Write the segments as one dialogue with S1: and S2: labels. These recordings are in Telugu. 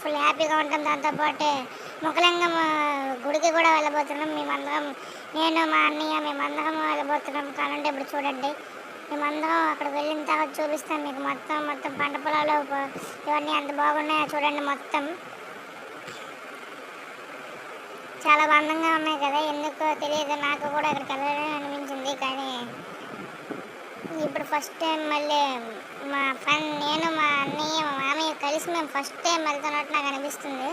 S1: ఫుల్ హ్యాపీగా ఉంటాం. దాంతోపాటు ముఖలింగం గుడికి కూడా వెళ్ళబోతున్నాం మేమందరం. నేను మా అన్నయ్య మేమందరం వెళ్ళబోతున్నాం. కావాలంటే ఇప్పుడు చూడండి, మేమందరం అక్కడికి వెళ్ళిన తర్వాత చూపిస్తాం మీకు మొత్తం పంట పొలాలు ఇవన్నీ ఎంత బాగున్నాయో చూడండి. మొత్తం చాలా అందంగా ఉన్నాయి కదా, ఎందుకో తెలియదు, నాకు కూడా ఇక్కడికి వెళ్ళాలని అనిపించింది. కానీ ఇప్పుడు ఫస్ట్ టైం మళ్ళీ మా ఫ్రెండ్, నేను మా అన్నయ్య మా మామయ్య కలిసి మేము ఫస్ట్ టైం వెళ్తున్నట్టు నాకు అనిపిస్తుంది.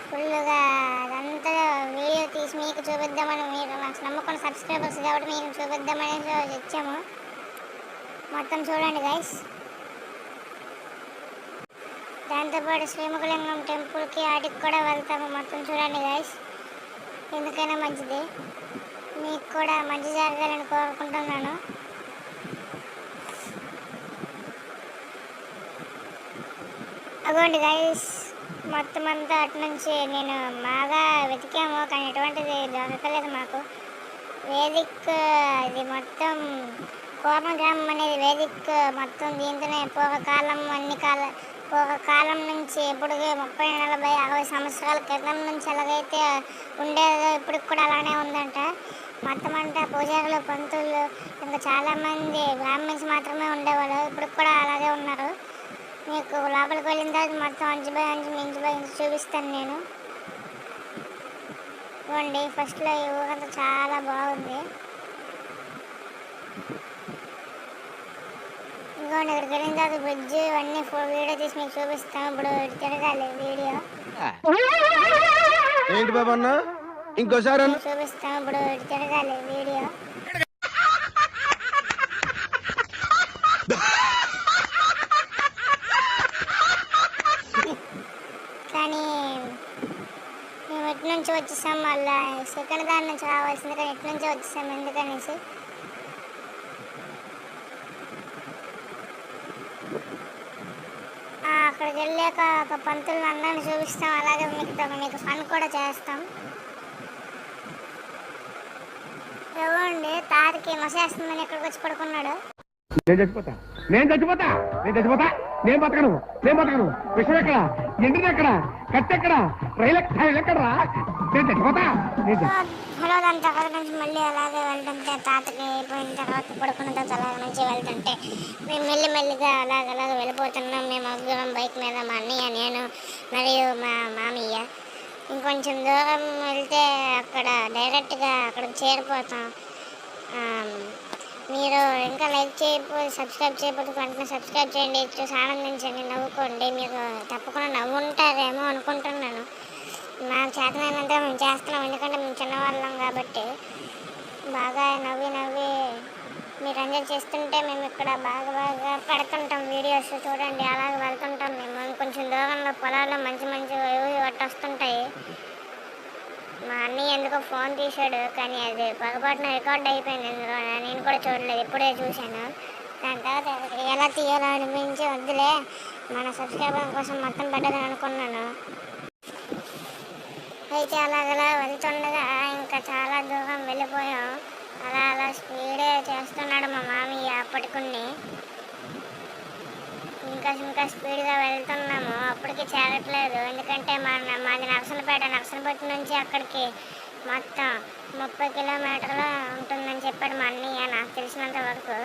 S1: ఫుల్గా అదంతా వీడియో తీసి మీకు చూపిద్దామని, మీరు నాకు నమ్మకం సబ్స్క్రైబర్స్ కాబట్టి మీకు చూపిద్దామని ఇచ్చాము. మొత్తం చూడండి గైస్. దాంతోపాటు శ్రీముఖలింగం టెంపుల్కి వాటికి కూడా వెళ్తాము. మొత్తం చూడండి గైస్, ఎందుకైనా మంచిది, మీకు కూడా మంచి జరగాలని కోరుకుంటున్నాను. అగోండి గైస్, మొత్తం అంతా అటు నుంచి నేను బాగా వెతికాము, కానీ ఎటువంటిది దొరకలేదు మాకు. వేదిక్ ఇది మొత్తం కోపం గ్రామం అనేది వేదిక్ మొత్తం దీంతోనే ఒక కాలం నుంచి ఇప్పటికి 30, 40, 60 సంవత్సరాల క్రితం నుంచి ఎలాగైతే ఉండేదో ఇప్పటికి కూడా అలానే ఉందంట. మొత్తం అంతా పూజారులు, పంతులు, ఇంకా చాలామంది బ్రాహ్మణ్స్ మాత్రమే ఉండేవాళ్ళు. ఇప్పటికి కూడా అలాగే ఉన్నారు. మీకు లోపలికి వెళ్ళిన తర్వాత మొత్తం అంచు బై అంచు చూపిస్తాను నేను. ఇవ్వండి, ఫస్ట్లో ఈ ఊరంతా చాలా బాగుంది. ఇంకోండి, ఇక్కడికి వెళ్ళిన తర్వాత బ్రిడ్జ్ ఇవన్నీ వీడియో తీసి మీకు చూపిస్తాం. ఇప్పుడు తిరగాలి వీడియో
S2: ఏంటి బాబు అన్న, ఇంకోసారి
S1: చూపిస్తాం. ఇప్పుడు తిరగాలి వీడియో. కానీ మేము ఎటు నుంచి వచ్చేసాం, మళ్ళీ సెకండ్ దాని నుంచి రావాల్సింది, కానీ ఎటు నుంచి వచ్చేసాం ఎందుకనేసి. అక్కడికి వెళ్ళాక ఒక పంతులను అందరిని చూపిస్తాం, అలాగే మీకు ఫన్ కూడా చేస్తాం. ఇవ్వండి, తాతకి మసేస్తుందని ఇక్కడికి వచ్చి పడుకున్నాడు.
S3: నేను చచ్చిపోతా బతకను విషయం ఎక్కడ, ఎండిది ఎక్కడ, కట్టెక్కడ, రైలు ఎక్కడరా, నేను చచ్చిపోతా.
S1: హలో, దాని తర్వాత నుంచి మళ్ళీ అలాగే వెళ్తుంటే తాతకి అయిపోయిన తర్వాత పడుకున్న తర్వాత అలాగ నుంచి వెళ్తుంటే మేము మెల్లిగా అలాగ వెళ్ళిపోతున్నాం. మేము ముగ్గురం బైక్ మీద, మా అన్నయ్య, నేను మరియు మా మామయ్య. ఇంకొంచెం దూరం వెళ్తే అక్కడ డైరెక్ట్గా అక్కడికి చేరిపోతాం. మీరు ఇంకా సబ్స్క్రైబ్ చేయకపోతే వెంటనే సబ్స్క్రైబ్ చేయండి, చూసి ఆనందించండి, నవ్వుకోండి. మీకు తప్పకుండా నవ్వుంటారేమో అనుకుంటున్నాను. నాకు చేతనైనంత మేము చేస్తున్నాం, ఎందుకంటే మేము చిన్నవాళ్ళం కాబట్టి. బాగా నవ్వి మీరు ఎంజాయ్ చేస్తుంటే మేము ఇక్కడ బాగా పెడుతుంటాం వీడియోస్. చూడండి, అలాగే వెళ్తుంటాం మేము. కొంచెం దూరంలో పొలాల్లో మంచి వస్తుంటాయి. మా అన్నయ్య ఎందుకో ఫోన్ తీశాడు, కానీ అది పొరపాటున రికార్డ్ అయిపోయింది. నేను కూడా చూడలేదు, ఇప్పుడే చూశాను. దాని తర్వాత ఎలా తీయాలో అనిపించి వద్దులే, మన సబ్స్క్రైబర్ కోసం మొత్తం పెట్టదని అనుకున్నాను. అయితే అలాగలా వెళ్తుండగా ఇంకా చాలా దూరం వెళ్ళిపోయాం. అలా స్పీడే చేస్తున్నాడు మా మామయ్య. అప్పటికుని ఇంకా స్పీడ్గా వెళ్తున్నాము, అప్పటికి చేరట్లేదు. ఎందుకంటే మాది నర్సనపేట నుంచి అక్కడికి మొత్తం 30 కిలోమీటర్లు ఉంటుందని చెప్పాడు మా అన్నయ్య, నాకు తెలిసినంత వరకు.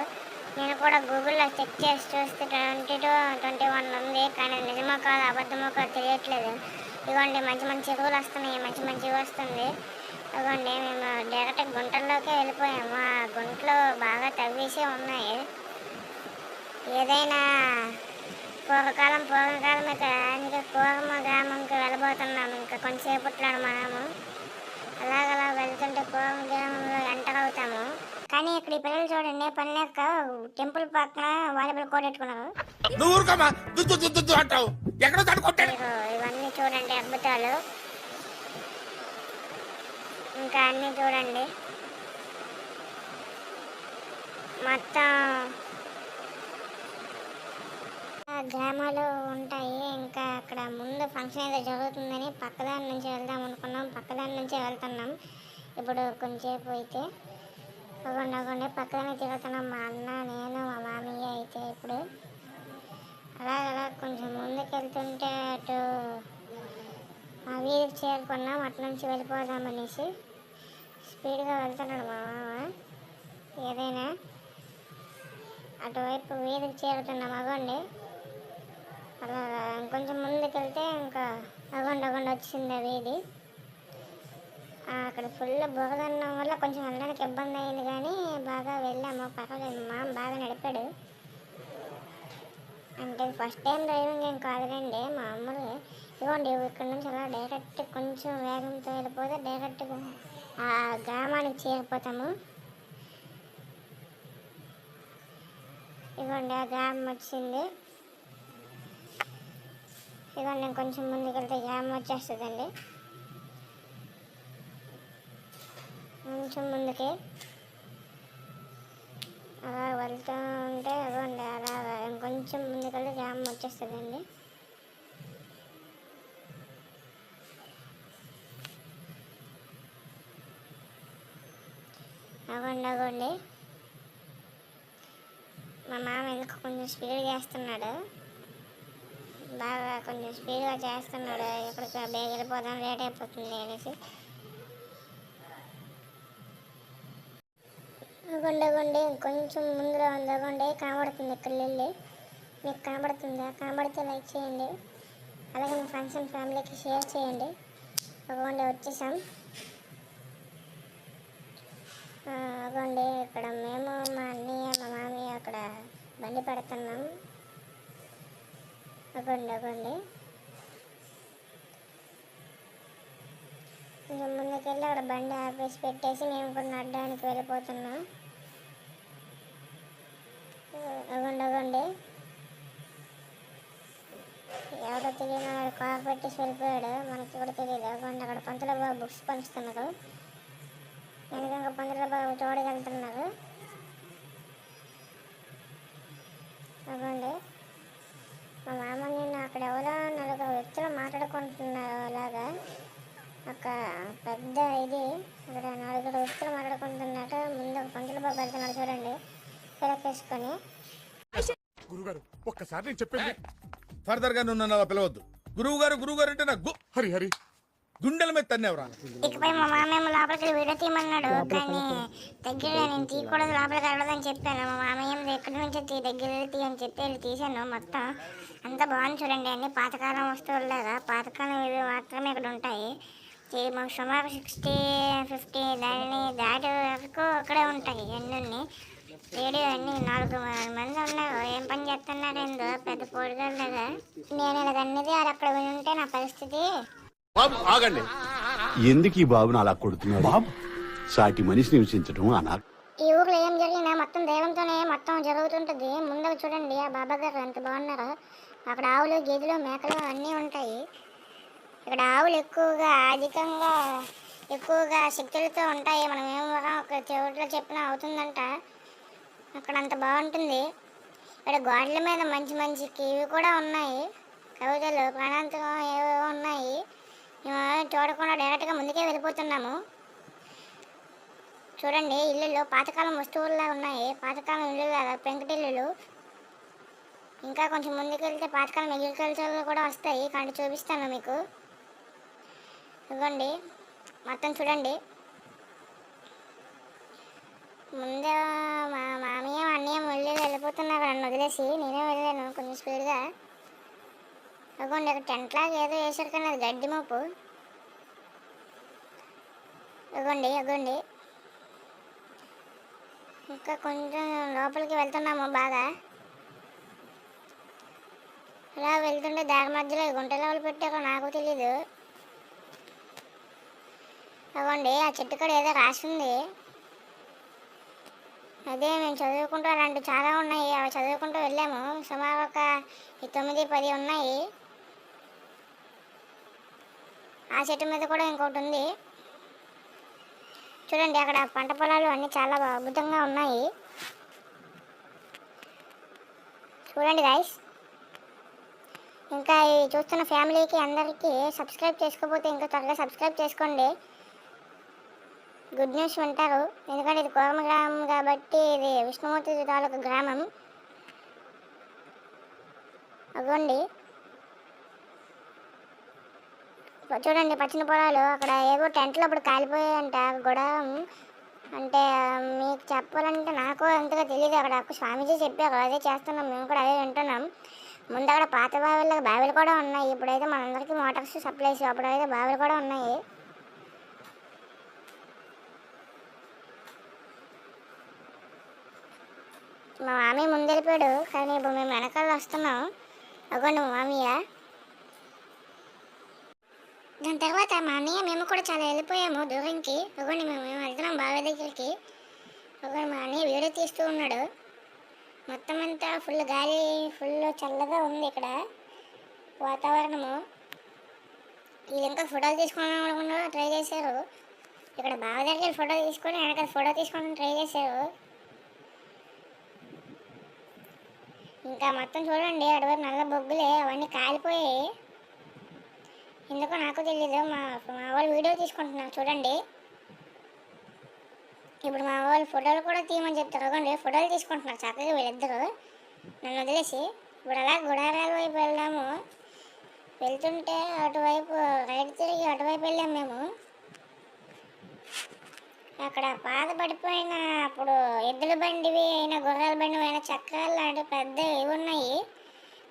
S1: నేను కూడా గూగుల్లో చెక్ చేసి చూస్తే 22, 21 ఉంది, కానీ నిజమో కాదు అబద్ధమో కాదు తెలియట్లేదు. ఇదిగోండి, మంచి చెరువులు వస్తున్నాయి, మంచి వస్తుంది. ఇదిగోండి, మేము డైరెక్ట్ గుంటల్లోకి వెళ్ళిపోయాము. ఆ గుంటలు బాగా తవ్వేసి ఉన్నాయి. ఏదైనా పూర్వకాలం ఇంకా కోరమ గ్రామంకి వెళ్ళబోతున్నాము. ఇంకా కొంచెంసేపట్లో మనము అలాగలా వెళ్తుంటే కోరమ గ్రామంలో ఎంటర్ అవుతాము. కానీ ఇక్కడ ఈ పిల్లలు చూడండి, పని లేక టెంపుల్ పక్కన వాలీబాల్ కోర్ట్ పెట్టుకున్నారు. ఇవన్నీ చూడండి అద్భుతాలు. ఇంకా అన్నీ చూడండి, మొత్తం గ్రామాలు ఉంటాయి. ఇంకా అక్కడ ముందు ఫంక్షన్ ఏదో జరుగుతుందని పక్కదాని నుంచి వెళ్దాం అనుకున్నాం, పక్కదాని నుంచే వెళ్తున్నాం. ఇప్పుడు కొంచెంసేపు అయితే అవ్వండి పక్కనే తిరుగుతున్నాం. మా అన్న, నేను, మా మామయ్య అయితే ఇప్పుడు అలా అలా కొంచెం ముందుకు వెళ్తుంటే అటు ఆ వీధికి చేరుకున్నాం. అటు నుంచి వెళ్ళిపోదామనేసి స్పీడ్గా వెళ్తున్నాడు మా మామ. ఏదైనా అటువైపు వీధికి చేరుతున్నాం. అవ్వండి అలా ఇంకొంచెం ముందుకు వెళ్తే ఇంకా అవ్వండి వచ్చింది ఆ వీధి. అక్కడ ఫుల్ బురదన్నం వల్ల కొంచెం వెళ్ళడానికి ఇబ్బంది అయింది, కానీ బాగా వెళ్ళాము. పర్వాలేదు, మా బాగా నడిపాడు. అంటే ఫస్ట్ టైం డ్రైవింగ్ ఏం కాదులేండి, మామూలు. ఇదిగోండి ఇక్కడ నుంచి అలా డైరెక్ట్ కొంచెం వేగంతో వెళ్ళిపోతే డైరెక్ట్గా ఆ గ్రామానికి చేరిపోతాము. ఇదిగోండి ఆ గ్రామం వచ్చింది. ఇదిగోండి నేను కొంచెం ముందుకు వెళ్తే గ్రామం వచ్చేస్తుందండి. కొంచెం ముందుకి అలా వెళ్తూ ఉంటే అదిగోండి అలా ఇంకొంచెం ముందుకెళ్తే గ్రామం వచ్చేస్తుందండి. అవ్వండి మా మామ ఎందుకు కొంచెం స్పీడ్ చేస్తున్నాడు, బాగా కొంచెం స్పీడ్గా చేస్తున్నాడు. ఎక్కడికి బేగ వెళ్ళిపోదాం, లేట్ అయిపోతుంది అనేసి. అవ్వండి కొంచెం ముందులో ఉంది. అవ్వండి కనబడుతుంది ఇక్కడ వెళ్ళి, మీకు కనబడుతుందా? కనబడితే లైక్ చేయండి, అలాగే మీ ఫ్రెండ్స్ అండ్ ఫ్యామిలీకి షేర్ చేయండి. అవ్వండి వచ్చేసాం. అవ్వండి ఇక్కడ మేము మా అన్నయ్య మా మామయ్య అక్కడ బండి పెడుతున్నాం. అవ్వండి కొంచెం ముందుకెళ్ళి అక్కడ బండి ఆపేసి పెట్టేసి మేము కూడా నడడానికి వెళ్ళిపోతున్నాం. అవ్వండి ఎవరో తెలియని కార్ పెట్టేసి వెళ్ళిపోయాడు, మనకి కూడా తెలియదు. అవ్వండి అక్కడ పంతుల బాబు బుక్స్ పంచుతున్నారు, వెనక పంతుల బాబు తోడుకి వెళ్తున్నారు. అవ్వండి మా మామ నేను అక్కడ ఎవరో నలుగురు వ్యక్తులు మాట్లాడుకుంటున్నారు. అలాగా ఒక పెద్ద ఇది, అక్కడ నలుగురు వ్యక్తులు మాట్లాడుకుంటున్నట్టు ముందు ఒక పంతుల బాబు వెళ్తున్నాడు చూడండి, పిలకేసుకొని.
S4: గురుగారు ఒక్కసారి నేను చెప్పేది
S2: ఫర్దర్ గా నువ్వు నన్ను అలా పిలవద్దు. గురువు గారు అంటే నాకు
S4: హరి హరి
S2: గుండెల మీద తన్నేవరా.
S1: ఇకపై మా మామయ్య లోపలికి వీడియో తీయమన్నాడు, కానీ దగ్గర నేను తీయకూడదు, లోపలికి వెళ్ళదని చెప్పాను. మా మామయ్య ఎక్కడి నుంచి దగ్గర తీ అని చెప్పి వెళ్ళి తీసాను. మొత్తం అంతా బాగుంది చూడండి, అన్ని పాతకాలం వస్తువులాగా. పాతకాలం ఇవి మాత్రమే ఇక్కడ ఉంటాయి. మాకు సుమారు 60-50 దాన్ని దాటి వరకు అక్కడే ఉంటాయి. అన్నీ రేడియో అన్నీ 4 మంది ఉన్నారు. ఏం పని చేస్తున్నారు ఏందో పెద్ద పోడిగలగా. నేను ఇలాగన్నది అది అక్కడ విని ఉంటే నా పరిస్థితి.
S5: బాబు ఆగండి, ఎందుకు ఈ బాబుని అలా కొడుతున్నాడు? బాబు సాటి మనిషిని హింసించడం అనా?
S1: ఈ ఊర్లో ఏం జరిగినా మొత్తం దైవంతోనే మొత్తం జరుగుతుంటుంది. ముందుకు చూడండి ఆ బాబా గారు ఎంత బాగున్నారో. అక్కడ ఆవులు గేదెలు మేకలు అన్నీ ఉంటాయి. ఇక్కడ ఆవులు ఎక్కువగా శక్తులతో ఉంటాయి. మనం ఏమో ఒక చెవిట్లో చెప్పినా అవుతుందంట. అక్కడ అంత బాగుంటుంది. ఇక్కడ గోడల మీద మంచి మంచి ఇవి కూడా ఉన్నాయి, కవితలు ప్రాణాంతకం ఏవో ఉన్నాయి. మేము చూడకుండా డైరెక్ట్గా ముందుకే వెళ్ళిపోతున్నాము. చూడండి ఇల్లులు పాతకాలం వస్తువుల్లా ఉన్నాయి, పాతకాలం ఇల్లులాగా పెంకుటిల్లులు. ఇంకా కొంచెం ముందుకు వెళ్తే పాతకాలం అగ్రికల్చర్లు కూడా వస్తాయి, కానీ చూపిస్తాను మీకు. ఇవ్వండి మొత్తం చూడండి. ముందే మా మామయ్య అన్నయ్య వెళ్ళిపోతున్నారు నన్ను వదిలేసి. నేనే వెళ్ళాను కొంచెం స్పీడ్గా. ఇవ్వండి ఇక్కడ టెంట్ లాగా ఏదో వేసారు, కానీ అది గడ్డి మోపు. ఇవ్వండి ఇంకా కొంచెం లోపలికి వెళ్తున్నాము. బాగా ఇలా వెళ్తుంటే దారి మధ్యలో గుంట లెవెల్ పెట్టారో నాకు తెలీదు. అవ్వండి ఆ చెట్టు కూడా ఏదో రాసింది. అదే మేము చదువుకుంటూ అలాంటివి చాలా ఉన్నాయి, అవి చదువుకుంటూ వెళ్ళాము. సుమారు ఒక 9-10 ఉన్నాయి. ఆ చెట్టు మీద కూడా ఇంకోటి ఉంది చూడండి. అక్కడ పంట పొలాలు అన్నీ చాలా అద్భుతంగా ఉన్నాయి. చూడండి గైస్. ఇంకా ఈ చూస్తున్న ఫ్యామిలీకి అందరికీ సబ్స్క్రైబ్ చేసుకోకపోతే ఇంకా త్వరగా సబ్స్క్రైబ్ చేసుకోండి. గుడ్ న్యూస్ వింటారు, ఎందుకంటే ఇది కోరమ గ్రామం కాబట్టి. ఇది విష్ణుమూర్తి తాలూకు గ్రామం. అవ్వండి చూడండి పచ్చని పొలాలు. అక్కడ ఏవో టెంట్లు అప్పుడు కాలిపోయాయంట గొడవ. అంటే మీకు చెప్పాలంటే నాకు అంతగా తెలియదు. అక్కడ స్వామీజీ చెప్పారు, అదే చేస్తున్నాం మేము కూడా, అదే వింటున్నాం. ముందు అక్కడ పాత బావిలు కూడా ఉన్నాయి. ఇప్పుడైతే మనందరికీ మోటార్స్ సప్లైస్, అప్పుడైతే బావిలు కూడా ఉన్నాయి. మా మామయ్య ముందు వెళ్ళిపోయాడు, కానీ ఇప్పుడు మేము వెనకాల వస్తున్నాం. అవ్వండి మా మామయ్య. దాని తర్వాత మా అన్నయ్య మేము కూడా చాలా వెళ్ళిపోయాము దూరంకి. అవ్వండి మేము వెళ్తున్నాం బావి దగ్గరికి. అవ్వండి మా అన్నయ్య వీడియో తీస్తూ ఉన్నాడు. మొత్తం అంతా ఫుల్ గాలి, ఫుల్ చల్లగా ఉంది ఇక్కడ వాతావరణము. ఇది ఇంకా ఫోటోలు తీసుకోవాలనుకున్నా ట్రై చేశారు. ఇక్కడ బావి దగ్గర ఫోటో తీసుకొని వెనక ఫోటో తీసుకోవడం ట్రై చేశారు. ఇంకా మొత్తం చూడండి అటువైపు నల్ల బొగ్గులే, అవన్నీ కాలిపోయాయి. ఎందుకో నాకు తెలియదు. మా వాళ్ళు వీడియో తీసుకుంటున్నారు చూడండి. ఇప్పుడు మా వాళ్ళు ఫోటోలు కూడా తీయమని చెప్తారు. అవ్వండి ఫోటోలు తీసుకుంటున్నారు చక్కగా వీళ్ళిద్దరు నన్ను వదిలేసి. ఇప్పుడు అలా గుడారాల వైపు వెళ్ళాము. వెళ్తుంటే అటువైపు రైట్ తిరిగి అటువైపు వెళ్ళాము మేము. అక్కడ పాత పడిపోయిన అప్పుడు ఎద్దుల బండివి అయినా గుర్రాల బండివి అయినా చక్రాలు లాంటి పెద్ద ఇవి ఉన్నాయి.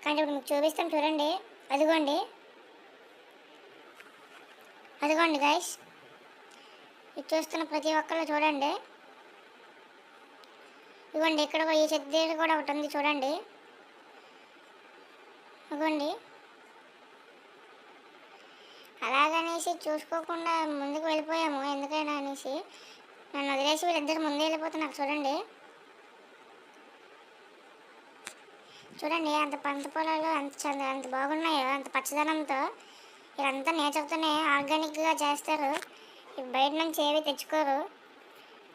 S1: కానీ ఇప్పుడు మీకు చూపిస్తాం చూడండి. అదిగోండి అదిగోండి గైస్, ఇది చూస్తున్న ప్రతి ఒక్కరు చూడండి. ఇవ్వండి ఇక్కడ ఈ చెట్టు కూడా ఒకటి ఉంది చూడండి. ఇవ్వండి అలాగనేసి చూసుకోకుండా ముందుకు వెళ్ళిపోయాము. ఎందుకైనా అనేసి నన్ను వదిలేసి వీళ్ళిద్దరు ముందే వెళ్ళిపోతున్నారు చూడండి. చూడండి అంత పంట పొలాలు అంత బాగున్నాయో, అంత పచ్చదనంతో. ఇదంతా నేచర్తోనే ఆర్గానిక్గా చేస్తారు. బయట నుంచి ఏవి తెచ్చుకోరు.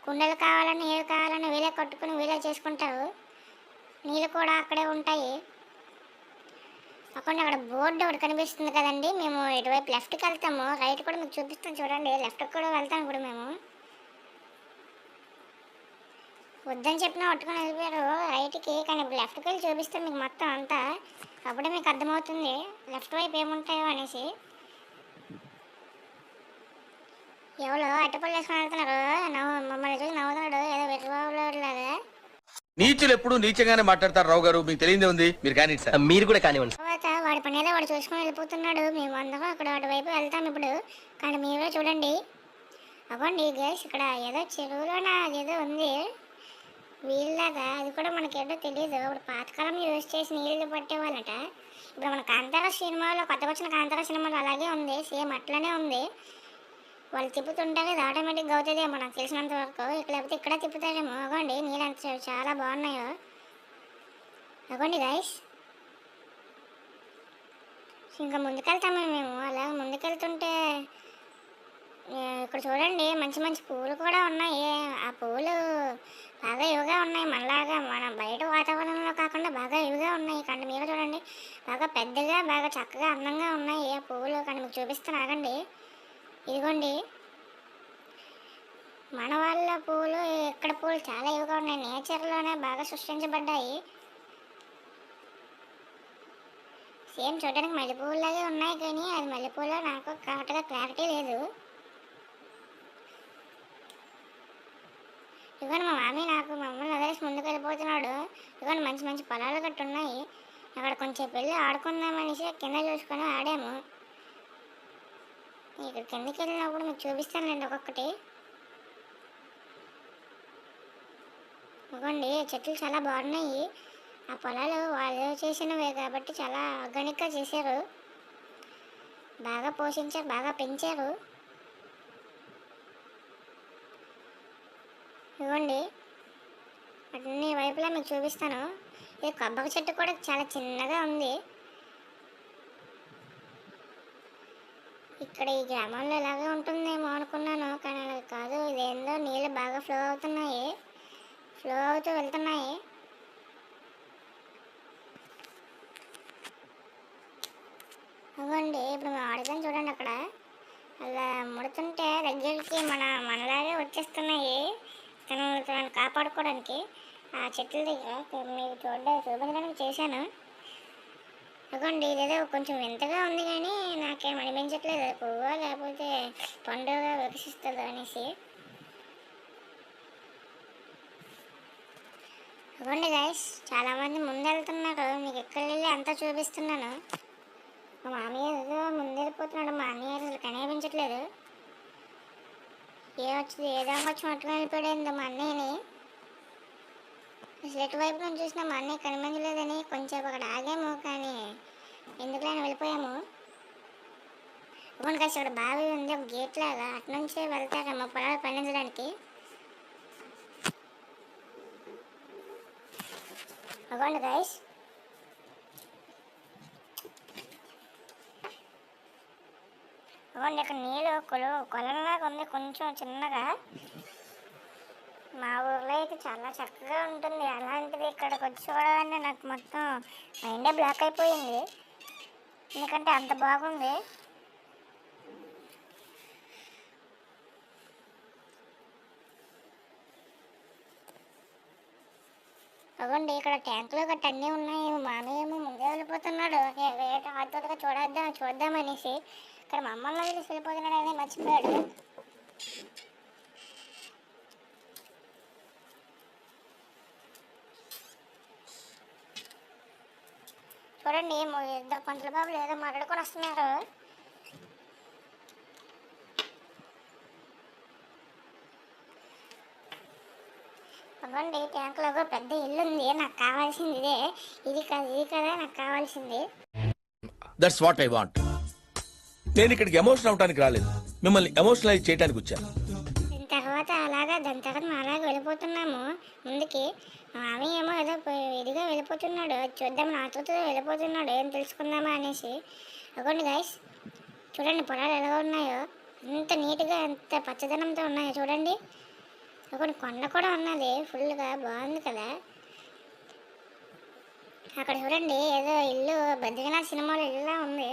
S1: కుండలు కావాలని ఏవి కావాలని వీళ్ళే కట్టుకుని వీళ్ళే చేసుకుంటారు. నీళ్ళు కూడా అక్కడే ఉంటాయి. అక్కడ బోర్డు ఒకటి కనిపిస్తుంది కదండి. మేము ఇటువైపు లెఫ్ట్కి వెళ్తాము, రైట్ కూడా మీకు చూపిస్తాం చూడండి. లెఫ్ట్కి కూడా వెళ్తాం ఇప్పుడు మేము. వద్దని చెప్పినా పట్టుకొని వెళ్ళిపోయారు రైట్కి, కానీ ఇప్పుడు లెఫ్ట్కి వెళ్ళి చూపిస్తాం మీకు మొత్తం అంతా. అప్పుడే మీకు అర్థమవుతుంది లెఫ్ట్ వైపు ఏముంటాయో అనేసి. ఎవరో అట్టపళ్ళు వేసుకొని వెళ్తున్నారు, మమ్మల్ని చూసి నవ్వుతున్నాడు ఏదో వెర్రబాబులాగా.
S2: నీచులు ఎప్పుడు నీచంగానే మాట్లాడతారు రావు గారు, మీకు తెలియదే ఉంది. మీరు కానీ సార్
S6: మీరు కూడా కానివ్వండి.
S1: తర్వాత వాడి పని ఏదో వాడు చూసుకొని వెళ్ళిపోతున్నాడు. మేము అందరం అక్కడ అటువైపు వెళ్తాం ఇప్పుడు. కానీ మీరే చూడండి. అవ్వండి గైస్, ఇక్కడ ఏదో చెరువులోన అదేదో ఉంది వీళ్ళలాగా. అది కూడా మనకేటో తెలియదు. ఇప్పుడు పాతకాలం యూజ్ చేసి నీళ్ళు పట్టేవాళ్ళట. ఇప్పుడు మన కాంతార సినిమాలో, కొత్తగా వచ్చిన కాంతార సినిమాలో అలాగే ఉంది, సేమ్ అట్లనే ఉంది. వాళ్ళు తిప్పుతుంటారు, ఇది ఆటోమేటిక్గా అవుతుందేమో నాకు తెలిసినంత వరకు. లేకపోతే ఇక్కడ తిప్పుతారేమో. అవ్వండి నీళ్ళు ఎంత చాలా బాగున్నాయో. అవ్వండి గైస్, ఇంకా ముందుకెళ్తాము మేము. అలా ముందుకెళ్తుంటే ఇక్కడ చూడండి మంచి మంచి పూలు కూడా ఉన్నాయి. ఆ పూలు బాగా ఇవిగా ఉన్నాయి, మనలాగా మన బయట వాతావరణంలో కాకుండా బాగా ఇవిగా ఉన్నాయి. కానీ మీరు చూడండి బాగా పెద్దగా బాగా చక్కగా అందంగా ఉన్నాయి ఆ పువ్వులు. కానీ మీకు చూపిస్తాను ఆగండి. ఇదిగోండి మన వాళ్ళ పూలు, ఇక్కడ పూలు చాలా ఇవిగా ఉన్నాయి, నేచర్లోనే బాగా సృష్టించబడ్డాయి. సేమ్ చూడడానికి మల్లెపూలాగే ఉన్నాయి, కానీ అది మల్లెపూలో నాకు కరెక్ట్గా క్లారిటీ లేదు. ఇదిగోండి మా మామీ నాకు మమ్మల్ని వదిలేసి ముందుకు వెళ్ళిపోతున్నాడు. ఇదిగోండి మంచి మంచి పొలాలు గట్టు ఉన్నాయి. అక్కడ కొంచెం వెళ్ళి ఆడుకుందామనేసి కింద చూసుకొని ఆడాము. ఇక్కడ కిందకి వెళ్ళినప్పుడు మీకు చూపిస్తానండి ఒక్కొక్కటి. ఇదిగోండి చెట్లు చాలా బాగున్నాయి. ఆ పొలాలు వాళ్ళు చేసినవే కాబట్టి చాలా ఆర్గానిక్గా చేశారు, బాగా పోషించారు, బాగా పెంచారు. ఇదిగోండి అన్ని వైపులా మీకు చూపిస్తాను. ఇది కొబ్బరి చెట్టు కూడా చాలా చిన్నగా ఉంది. ఇక్కడ ఈ గ్రామంలో ఇలాగే ఉంటుందేమో అనుకున్నాను, కానీ అలా కాదు. ఇదేందో నీళ్ళు బాగా ఫ్లో అవుతున్నాయి, ఫ్లో అవుతూ వెళ్తున్నాయి. ఇవ్వండి ఇప్పుడు మేము ఆడుతాం చూడండి. అక్కడ అలా ముడుతుంటే దగ్గరికి మనలాగే వచ్చేస్తున్నాయి తనను కాపాడుకోవడానికి. ఆ చెట్ల దగ్గర మీకు చూపించడానికి చేశాను. అదిగోండి ఇదేదో కొంచెం వింతగా ఉంది కానీ నాకేం అనిపించట్లేదు, అది పువ్వా లేకపోతే పండుగ వికసిస్తుందో అనేసి. అదిగోండి గైస్, చాలామంది ముందు వెళ్తున్నారు, మీకు ఎక్కడ వెళ్ళి అంతా చూపిస్తున్నాను. మా మామయ్య ఏదో ముందు వెళ్ళిపోతున్నాడు, మా అన్నయ్య అసలు కనిపించట్లేదు. ఏదో వచ్చి మట్టుకొని వెళ్ళిపోయిందో మా అన్నయ్యని. అసలు ఎటువైపు నుంచి చూసినా మా అన్నయ్య కనిపించలేదని కొంచెం అక్కడ ఆగాము, కానీ ఎందుకు ఆయన వెళ్ళిపోయాము. కలిసి అక్కడ బావి ఉంది, ఒక గేట్ లాగా, అటు నుంచే వెళ్తారమ్మా పొలాలు పండించడానికి. అవ్వండి గైస్, అవ్వండి ఇక్కడ నీళ్ళు కొలంలాగా ఉంది కొంచెం చిన్నగా. మా ఊర్లో అయితే చాలా చక్కగా ఉంటుంది, అలాంటిది ఇక్కడికి వచ్చి చూడాలంటే నాకు మొత్తం మైండే బ్లాక్ అయిపోయింది, ఎందుకంటే అంత బాగుంది. అవ్వండి ఇక్కడ ట్యాంకులో గట్ట అన్నీ ఉన్నాయి. మామయ్య ఏమో ముందే వెళ్ళిపోతున్నాడు, ఆతోగా చూద్దామనేసి. ఇక్కడ మా అమ్మమ్మ వెళ్ళి వెళ్ళిపోతున్నాడు అనేది మర్చిపోయాడు. చూడండి ఇద్దరు పంతుల బాబులు ఏదో మాట్లాడుకొని వస్తున్నారు. అవ్వండి ట్యాంకులో పెద్ద ఇల్లు ఉంది, నాకు కావాల్సింది ఇదే. ఇది కదా నాకు కావాల్సింది.
S2: That's what I want. నేను ఇక్కడికి ఎమోషన్ అవడానికి రాలేదు, మిమ్మల్ని ఎమోషనలైజ్ చేయడానికి వచ్చాను.
S1: దాని తర్వాత మనం అలాగే వెళ్ళిపోతున్నాము ముందుకి. మామయ్య ఏమో ఏదో ఇదిగా వెళ్ళిపోతున్నాడు, చూద్దాం నాతో వెళ్ళిపోతున్నాడు, ఏం తెలుసుకుందామా అనేసి. అవ్వండి గైస్, చూడండి పొలాలు ఎలా ఉన్నాయో, ఎంత నీట్గా ఎంత పచ్చదనంతో ఉన్నాయో చూడండి. అక్కడ కొండ కూడా ఉన్నది, ఫుల్గా బాగుంది కదా. అక్కడ చూడండి ఏదో ఇల్లు బద్రీనాథ్ సినిమాలో ఇల్లులా ఉంది.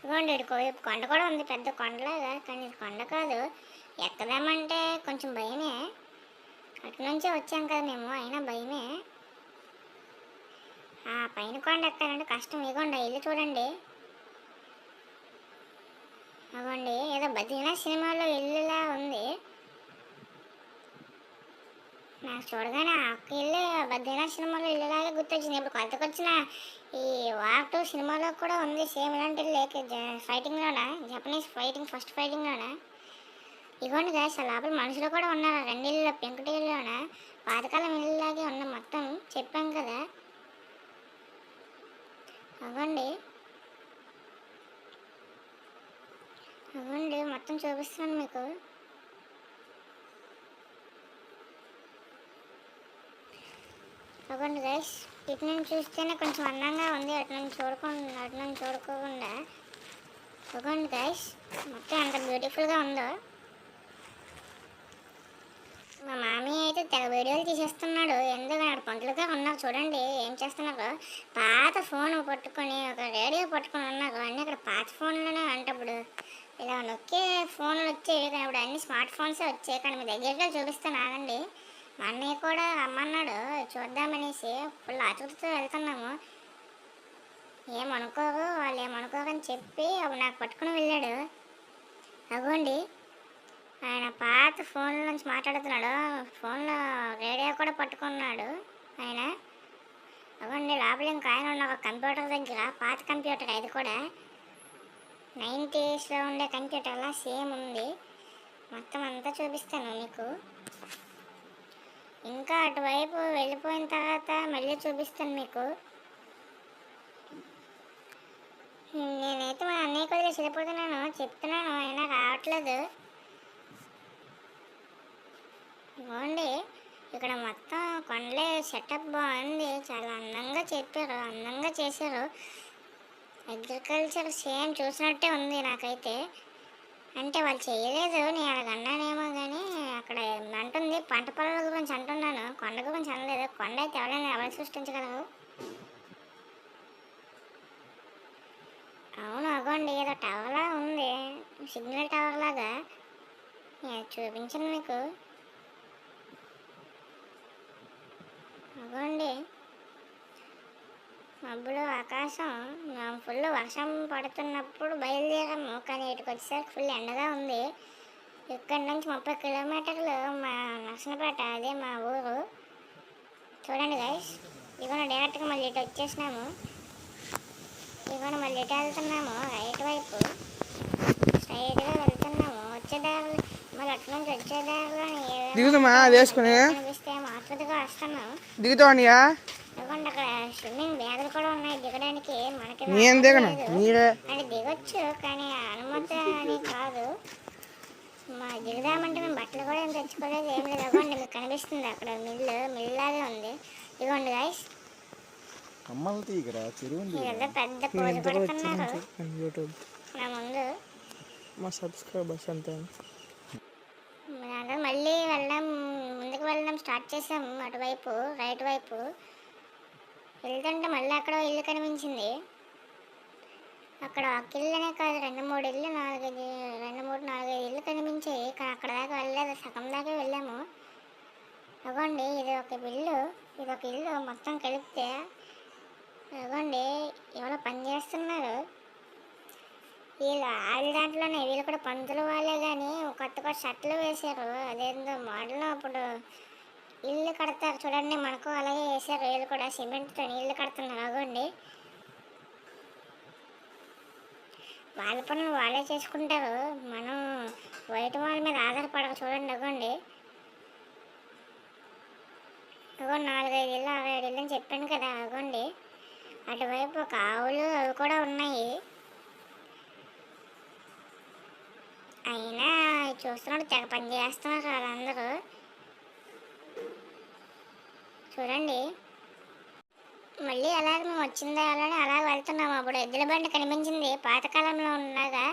S1: ఇదిగోండి కొండ కూడా ఉంది, పెద్ద కొండలాగా, కానీ ఇది కొండ కాదు. ఎక్కదామంటే కొంచెం భయమే, అటు నుంచే వచ్చాం కదా మేము, అయినా భయమే. ఆ పైన కొండ ఎక్కాలంటే కష్టం. ఇదిగోండి ఇల్లు చూడండి, అవ్వండి ఏదో బద్రీనాథ్ సినిమాలో ఇల్లులా ఉంది. నాకు చూడగానే ఆ ఒక్క ఇల్లు బద్రీనాథ్ సినిమాలో ఇల్లులాగే గుర్తొచ్చింది. ఇప్పుడు కొత్తకు వచ్చిన ఈ వార్ 2 సినిమాలో కూడా ఉంది సేమ్ ఇలాంటి ఇల్లు, ఫైటింగ్లోన, జపనీస్ ఫస్ట్ ఫైటింగ్లోన. ఇవ్వండి గాయస్, ఆ లోపల మనుషులు కూడా ఉన్నారు, 2 ఇళ్ళలో పెంకుటిల్లోన పాతకాలం ఇల్లులాగే ఉన్న మొత్తం, చెప్పాం కదా. అవ్వండి మొత్తం చూపిస్తున్నాను మీకు. అవ్వండి గైస్, ఇటు నుంచి చూస్తేనే కొంచెం అందంగా ఉంది, అటు నుంచి చూడుకోకుండా. అవ్వండి గైస్, మొత్తం ఎంత బ్యూటిఫుల్గా ఉందో. మా మామయ్య అయితే తెగ వీడియోలు తీసేస్తున్నాడు, ఎందుకు అక్కడ పంటలుగా ఉన్నారు చూడండి ఏం చేస్తున్నారు. పాత ఫోన్ పట్టుకొని ఒక రేడియో పట్టుకొని ఉన్నారు, అన్నీ అక్కడ పాత ఫోన్లోనే అంటప్పుడు ఇలా నొక్కే ఫోన్లు వచ్చేవి, కానీ ఇప్పుడు అన్ని స్మార్ట్ ఫోన్సే వచ్చాయి. కానీ మీ దగ్గరగా చూపిస్తాను ఆగండి. మా అన్నయ్య కూడా రమ్మన్నాడు చూద్దామనేసి, ఫుల్ ఆతృతతో వెళ్తున్నాము. ఏమనుకోరు వాళ్ళు, ఏమనుకోరని చెప్పి అప్పుడు నాకు పట్టుకుని వెళ్ళాడు. అగోండి ఆయన పాత ఫోన్ నుంచి మాట్లాడుతున్నాడు, ఫోన్లో రేడియో కూడా పట్టుకున్నాడు ఆయన. అవ్వండి లోపల ఇంకా ఆయన ఉన్న ఒక కంప్యూటర్ దగ్గర, పాత కంప్యూటర్, ఇది కూడా 90s ఉండే కంప్యూటర్లా సేమ్ ఉంది. మొత్తం అంతా చూపిస్తాను మీకు. ఇంకా అటువైపు వెళ్ళిపోయిన తర్వాత మళ్ళీ చూపిస్తాను మీకు. నేనైతే మా అన్నయ్య కొద్దిగా వెళ్ళిపోతున్నాను, చెప్తున్నాను, అయినా రావట్లేదు. బాగుంది ఇక్కడ మొత్తం కొండలే, సెటప్ బాగుంది, చాలా అందంగా చెప్పారు, అందంగా చేశారు. అగ్రికల్చర్ సేమ్ చూసినట్టే ఉంది నాకైతే. అంటే వాళ్ళు చేయలేదు, నేను అలాగన్నానేమో కానీ అక్కడ అంటుంది పంట పొలాల గురించి అంటున్నాను, కొండ గురించి అనలేదు. కొండ అయితే ఎవరు సృష్టించగలరు. అవును అగోండి ఏదో టవర్లా ఉంది, సిగ్నల్ టవర్ లాగా, చూపించను మీకు. అగోండి మబ్బులు ఆకాశం ఫుల్ వర్షం పడుతున్నప్పుడు బయలుదేరాము, కానీ ఇటుకు వచ్చేసరికి ఫుల్ ఎండగా ఉంది. ఇక్కడి నుంచి 30 కిలోమీటర్లు మా నర్సనపేట, అదే మా ఊరు. చూడండి గైస్, ఇదిగోండి డైరెక్ట్గా మళ్ళీ ఇటు వచ్చేసినాము. ఇదిగోండి మళ్ళీ ఇటు వెళ్తున్నాము, రైట్ వైపు స్ట్రైట్గా వెళ్తున్నాము. వచ్చేదారులు మళ్ళీ అటు నుంచి వచ్చేదారులో
S6: దిగుతామా అది వేసుకుని?
S1: కనిపిస్తే ఆతృతగా వస్తున్నాం.
S6: దిగుతావనియా?
S1: ఇదిగోండి అక్కడ స్విమ్మింగ్ బ్యాగులు కూడా ఉన్నాయి దిగడానికి. మనకి
S6: నేను దిగను, మీరే.
S1: అంటే దిగొచ్చు, కానీ అనుమతి అని కాదు. దిగుదామంటే మేము బట్టలు కూడా ఏం తెచ్చుకోలేదు, ఏం లేదు. ఇదిగోండి మీకు కనిపిస్తుంది అక్కడ మిల్లాగే ఉంది. ఇదిగోండి గైస్, ఇదంతా పెద్ద పోజు పడుతున్నారు
S6: యూట్యూబ్
S1: నా ముందు.
S6: మా సబ్స్క్రైబర్స్ అంతే.
S1: దాంట్లో మళ్ళీ ముందుకు వెళ్ళడం స్టార్ట్ చేసాము. అటువైపు రైట్ వైపు వెళ్తుంటే మళ్ళీ అక్కడ ఇల్లు కనిపించింది. అక్కడ ఒక ఇల్లనే కాదు, 2-3 ఇల్లు, 4-5 ఇల్లు కనిపించాయి. కానీ అక్కడ దాకా వెళ్ళలేదు, సగం దాకా వెళ్ళాము. ఇదిగోండి ఇది ఒక ఇల్లు మొత్తం కలిపితే. ఇదిగోండి ఎవరో పని చేస్తున్నారు వీళ్ళు, వాళ్ళ దాంట్లోనే. వీళ్ళు కూడా పంతులు వాళ్ళే, కానీ కొత్త షర్ట్లు వేశారు. అదేందో మోడల్ అప్పుడు ఇల్లు కడతారు చూడండి, మనకు అలాగే వేశారు. వీళ్ళు కూడా సిమెంట్తో ఇల్లు కడుతున్నారు. అగోండి వాళ్ళ పనులు వాళ్ళే చేసుకుంటారు, మనం బయట వాళ్ళ మీద ఆధారపడక. చూడండి అగోండి, 4-5 ఇల్లు 6-7 ఇల్లు అని చెప్పాను కదా. అగోండి అటువైపు ఒక ఆవులు అవి కూడా ఉన్నాయి. అయినా చూస్తున్నట్టు తెగ పని చేస్తున్నారు వాళ్ళందరూ. చూడండి మళ్ళీ అలాగే మేము వచ్చిందా అలానే అలా వెళ్తున్నాము. అప్పుడు ఎద్దుల బండి కనిపించింది, పాతకాలంలో ఉండగా.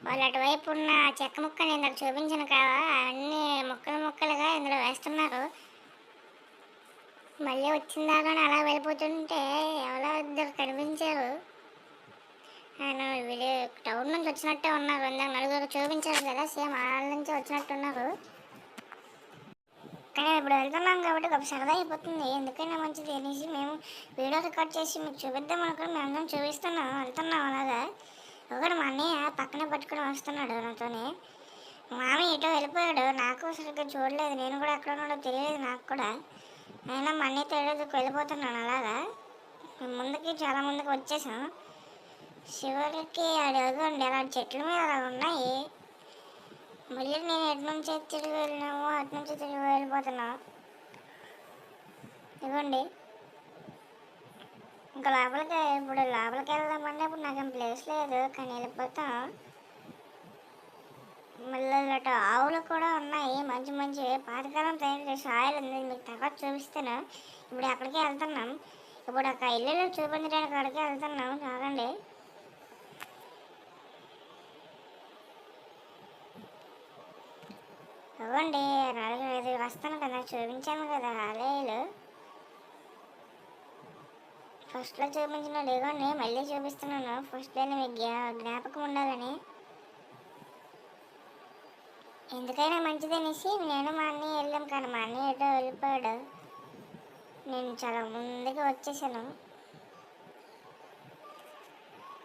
S1: వాళ్ళు అటువైపు ఉన్న చెక్క ముక్కని ఇందాక చూపించిన కావా, అన్ని ముక్కలుగా ఇందులో వేస్తున్నారు. మళ్ళీ వచ్చిందా కానీ అలా వెళ్ళిపోతుంటే ఎవరో ఇద్దరు కనిపించారు. ఆయన వీళ్ళు టౌన్ నుంచి వచ్చినట్టే ఉన్నారు. ఇందాక నలుగురు చూపించారు కదా, సేమ్ వాళ్ళ నుంచి వచ్చినట్టు ఉన్నారు. కానీ ఇప్పుడు వెళ్తున్నాం కాబట్టి ఒక సరదా అయిపోతుంది, ఎందుకైనా మంచిది అనేసి మేము వీడియో రికార్డ్ చేసి మీకు చూపిద్దాం అనుకుని మేము అందరం వెళ్తున్నాం అలాగా. ఒకటి మా అన్నయ్య పక్కనే పట్టుకుని వస్తున్నాడు నాతోనే. మామ ఎటో వెళ్ళిపోయాడు, నాకు సరిగ్గా చూడలేదు, నేను కూడా ఎక్కడ ఉన్నాడో తెలియలేదు నాకు కూడా. అయినా మా అన్నయ్యతో వెళ్ళిపోతున్నాను అలాగా. చాలా ముందుకు వచ్చేసాం. చివరికి అడగండి అలాంటి చెట్ల మీద అలా ఉన్నాయి. మళ్ళీ నేను ఎటు నుంచి తిరిగి వెళ్ళినామో అటు నుంచి తిరిగి వెళ్ళిపోతున్నా. ఇవ్వండి ఇంకా లోపలికి వెళ్దామంటే ఇప్పుడు నాకేం ప్లేస్ లేదు, కానీ వెళ్ళిపోతాం. మళ్ళీ అటు ఆవులు కూడా ఉన్నాయి, మంచి పాతకాలం తయారు చేసి ఆయిల్ ఉంది, మీకు తర్వాత చూపిస్తాను. ఇప్పుడు అక్కడికి వెళ్తున్నాం. ఇప్పుడు ఒక ఇల్లు చూపించడానికి అక్కడికి వెళ్తున్నాం. చూడండి ఇవ్వండి 4-5 వస్తాను కదా, చూపించాను కదా ఆలయాలు. ఫస్ట్లో చూపించిన ఇదిగోండి మళ్ళీ చూపిస్తున్నాను. ఫస్ట్లో మీకు జ్ఞాపకం ఉండాలని, ఎందుకైనా మంచిది అనేసి నేను మా అన్నయ్య వెళ్ళాం. కానీ మా అన్నయ్య ఎటో వెళ్ళిపోయాడు, నేను చాలా ముందుకు వచ్చేసాను.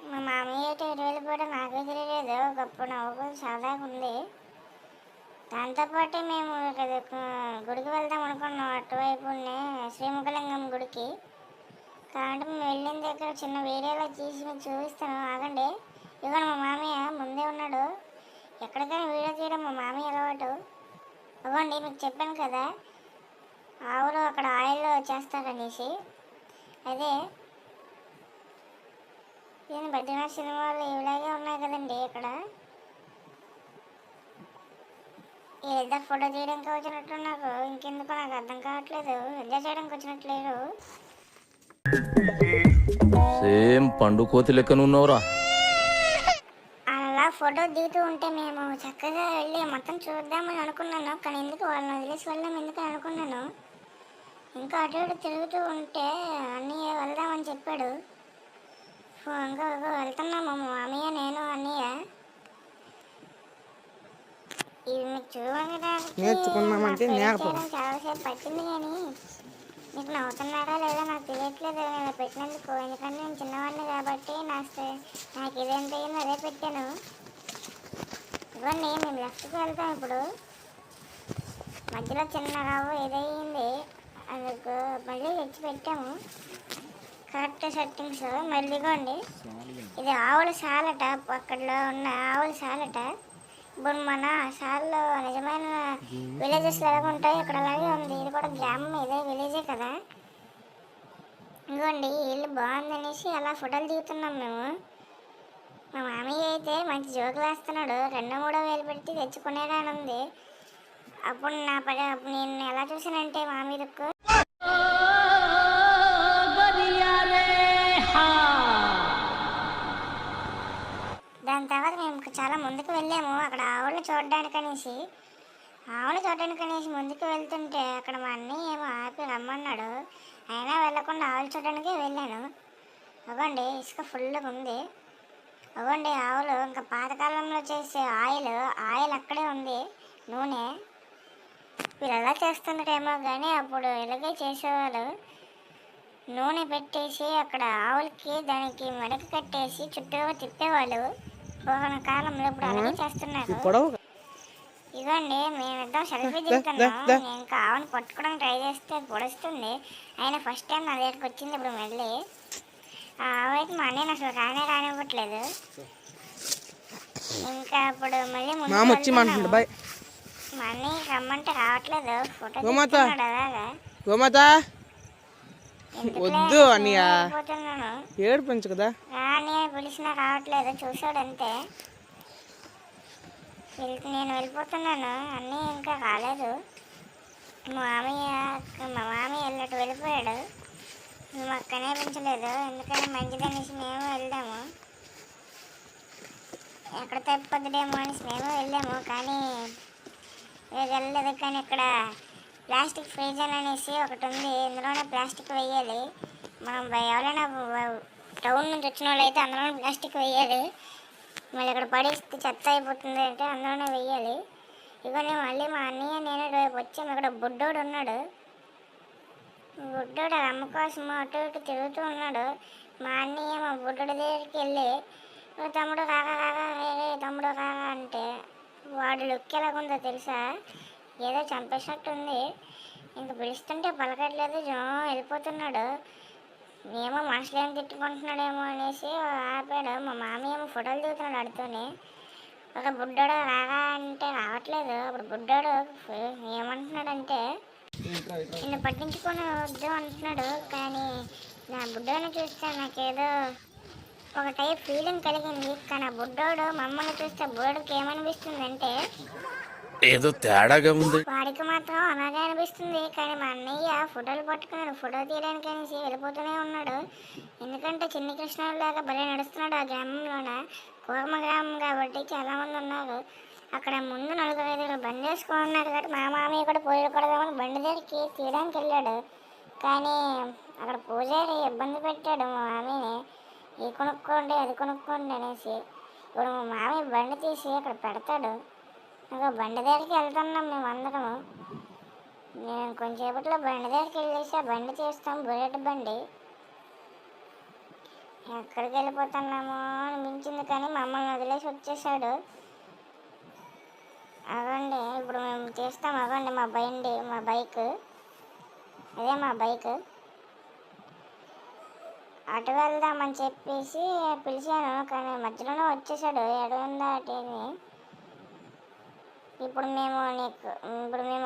S1: మా మామయ్య ఎటో వెళ్ళిపోయాడు నాకే తెలియలేదు. ఒకప్పుడు నవ్వుకు సరదాగా ఉంది. దాంతోపాటు మేము గుడికి వెళ్దాం అనుకున్నాం, అటువైపునే శ్రీముఖలింగం గుడికి. కాబట్టి మేము వెళ్ళిన దగ్గర చిన్న వీడియోలో తీసి మీకు చూపిస్తాను, ఆగండి. ఇదిగో మా మామయ్య ముందే ఉన్నాడు. ఎక్కడికైనా వీడియో తీయడం మా మామయ్య అలవాటు. ఇవ్వండి మీకు చెప్పాను కదా ఆవులు అక్కడ ఆయిల్ చేస్తారనేసి. అదే నేను బద్రీనాథ్ సినిమాలు ఇలాగే ఉన్నాయి కదండి. ఇక్కడ ఇద్దరు ఫోటో తీయడానికి వచ్చినట్టున్నారు, ఇంకెందుకు నాకు అర్థం కావట్లేదు. ఎంజాయ్ చేయడానికి వచ్చినట్లేరు.
S2: సేమ్ పండు కోతి లెక్కనున్నావురా.
S1: అలా ఫోటో దిగుతూ ఉంటే మేము చక్కగా వెళ్ళి మొత్తం చూద్దామని అనుకున్నాను. కానీ ఎందుకు వాళ్ళని వదిలేసి వెళ్ళాం ఎందుకని అనుకున్నాను. ఇంకా అటు ఇటు తిరుగుతూ ఉంటే అన్నయ్య వెళ్దామని చెప్పాడు. ఇంకా వెళ్తున్నాము మామయ్య నేను అన్నయ్య. ఇది మీకు చూడడానికి
S6: నేర్చుకున్నామంటే
S1: చాలాసేపు పట్టింది, కానీ మీకు నవ్వుతున్నారా లేదా నాకు తెలియట్లేదు నేను పెట్టినందుకు, ఎందుకంటే నేను చిన్నవాడిని కాబట్టి నాకు ఇదేంత అయిందో అదే పెట్టాను. ఇవ్వండి మేము లెఫ్ట్కి వెళ్తాం ఇప్పుడు. మధ్యలో చిన్న రవ్వ ఇదయ్యింది, అందుకు మళ్ళీ తెచ్చి పెట్టాము కరెక్ట్ సెట్టింగ్స్. మళ్ళీ ఇవ్వండి, ఇది ఆవుల సాలట, అక్కడలో ఉన్న ఆవుల సాలట. ఇప్పుడు మన సార్లో నిజమైన విలేజెస్ ఎలా ఉంటాయి అక్కడ అలాగే ఉంది. ఇది కూడా గ్రామం, ఇదే విలేజే కదా. ఇంకోండి ఇల్లు బాగుందనేసి అలా ఫోటోలు దిగుతున్నాం మేము. మా మామయ్య అయితే మంచి జోకులు వేస్తున్నాడు, 2-3 వేలు పెట్టి తెచ్చుకునేలా ఉంది. అప్పుడు అప్పుడు నేను ఎలా చూసానంటే మా మీదకు దాని తర్వాత మేము చాలా ముందుకు వెళ్ళాము అక్కడ ఆవులు చూడడానికనేసి. ముందుకు వెళ్తుంటే అక్కడ మా అన్నయ్య ఏమో ఆపి రమ్మన్నాడు. అయినా వెళ్ళకుండా ఆవులు చూడడానికే వెళ్ళాను. అవ్వండి ఇసుక ఫుల్గా ఉంది. అవ్వండి ఆవులు ఇంకా పాతకాలంలో చేసే ఆయిల్ అక్కడే ఉంది, నూనె. వీళ్ళు ఎలా చేస్తున్నారేమో కానీ అప్పుడు ఇలాగే చేసేవాళ్ళు. నూనె పెట్టేసి అక్కడ ఆవులకి దానికి మెడకు కట్టేసి చుట్టూగా తిప్పేవాళ్ళు పూర్వ కాలంలో. ఇప్పుడు అలాగే చేస్తున్నారు. ఇదిగోండి మేమిద్దరం సెల్ఫీ దిగుతున్నాం. నేను ఇంకా ఆవును పట్టుకోవడానికి ట్రై చేస్తే పొడుస్తుంది. అయినా ఫస్ట్ టైం నా దగ్గరికి వచ్చింది. ఇప్పుడు మళ్ళీ ఆ ఆవు అయితే మా అన్నయ్య అసలు రానివ్వట్లేదు. ఇంకా ఇప్పుడు మళ్ళీ ముందు మా అన్నయ్య రమ్మంటే రావట్లేదు. ఫోటో తీసుకున్నాడు అలాగా.
S6: వద్దు అన్నయ్య, ఏడుపించు కదా.
S1: రాని పిలిచినా రావట్లేదు, చూసాడు అంతే. నేను వెళ్ళిపోతున్నాను, అన్నీ ఇంకా రాలేదు. మా మామయ్య వెళ్ళట్టు వెళ్ళిపోయాడు. మాకు కనిపించలేదు, ఎందుకంటే మంచిదనేసి మేము వెళ్దాము. ఎక్కడ తప్పిపోద్దేమో అనేసి మేము వెళ్ళాము, కానీ వెళ్ళలేదు. కానీ ఇక్కడ ప్లాస్టిక్ ఫ్రీజర్ అనేసి ఒకటి ఉంది, ఇందులోనే ప్లాస్టిక్ వేయాలి. మనం ఎవరైనా టౌన్ నుంచి వచ్చిన వాళ్ళు అయితే అందులోనే ప్లాస్టిక్ వేయాలి. మళ్ళీ ఇక్కడ పడేస్తే చెత్త అయిపోతుంది అంటే అందులోనే వేయాలి. ఇవన్నీ మళ్ళీ మా అన్నయ్య నేను రేపు వచ్చాము. ఇక్కడ బుడ్డోడు ఉన్నాడు. బుడ్డోడు అమ్మ కోసం అటు ఇటు తిరుగుతూ ఉన్నాడు. మా అన్నయ్య మా బుడ్డోడి దగ్గరికి వెళ్ళి తమ్ముడు తమ్ముడు కాగా అంటే వాడు లుక్ ఎలాగుందో తెలుసా, ఏదో చంపేసినట్టుంది. ఇంక పిలుస్తుంటే పలకట్లేదు, వెళ్ళిపోతున్నాడు. ఏమో మనసులో ఏం తిట్టుకుంటున్నాడేమో అనేసి ఆపాడు. మా మామయ్య ఏమో ఫోటోలు దిగుతున్నాడు ఆడుతూనే. ఒక బుడ్డోడు రాగా అంటే రావట్లేదు. అప్పుడు బుడ్డోడు ఏమంటున్నాడంటే నిన్ను పట్టించుకొని వద్దు అంటున్నాడు. కానీ నా బుడ్డోని చూస్తే నాకేదో ఒక టైప్ ఫీలింగ్ కలిగింది. కానీ ఆ బుడ్డోడు మమ్మల్ని చూస్తే బుడ్డోడికి ఏమనిపిస్తుందంటే
S2: ఏదో తేడాగా ఉంది.
S1: వాడికి మాత్రం అలాగే అనిపిస్తుంది. కానీ మా అన్నయ్య ఫోటోలు పట్టుకున్నాడు, ఫోటో తీయడానికి అనేసి వెళ్ళిపోతూనే ఉన్నాడు. ఎందుకంటే చిన్ని కృష్ణుడిలాగా భలే నడుస్తున్నాడు. ఆ గ్రామంలోన కూర్మ గ్రామం కాబట్టి చాలామంది ఉన్నారు. అక్కడ ముందు 4-5 బండి వేసుకొని ఉన్నారు కాబట్టి మా మామయ్య కూడా పోయకూడదామని బండి దగ్గరికి తీయడానికి వెళ్ళాడు. కానీ అక్కడ పూజారి ఇబ్బంది పెట్టాడు మా మామయ్యని, ఇది కొనుక్కోండి అది కొనుక్కోండి అనేసి. ఇప్పుడు మా మామయ్య బండి తీసి అక్కడ పెడతాడు. ఇంకా బండి దగ్గరికి వెళ్తున్నాం మేము అందరము. నేను కొంచెంసేపట్లో బండి దగ్గరికి వెళ్ళేసి ఆ బండి చేస్తాం, బుల్లెట్ బండి. ఎక్కడికి వెళ్ళిపోతున్నామో అనిపించింది, కానీ మమ్మల్ని వదిలేసి వచ్చేసాడు. అవ్వండి ఇప్పుడు మేము చేస్తాం. అవ్వండి మా బైక్ అదే మా బైక్. అటు వెళ్దామని చెప్పేసి పిలిచాను, కానీ మధ్యలోనే వచ్చేసాడు. ఎడవిందా అటేని. ఇప్పుడు మేము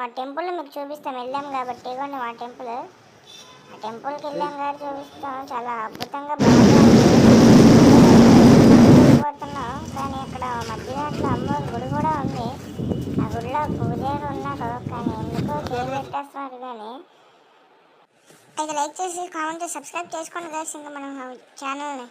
S1: ఆ టెంపుల్ని మీకు చూపిస్తాం. వెళ్ళాం కాబట్టి ఇవ్వండి మా టెంపుల్. ఆ టెంపుల్కి వెళ్ళాం కాబట్టి చూపిస్తాం. చాలా అద్భుతంగా పోతున్నాం. కానీ అక్కడ మధ్యలో అమ్మవారి గుడి కూడా ఉంది. ఆ గుడిలో పూజారు ఉన్నారు, కానీ ఎందుకో పేరు పెట్టేస్తున్నారు. కానీ అయితే లైక్ చేసి కామెంట్ చేసి సబ్స్క్రైబ్ చేసుకోండి గైస్ ఇంకా మనం ఛానల్ని.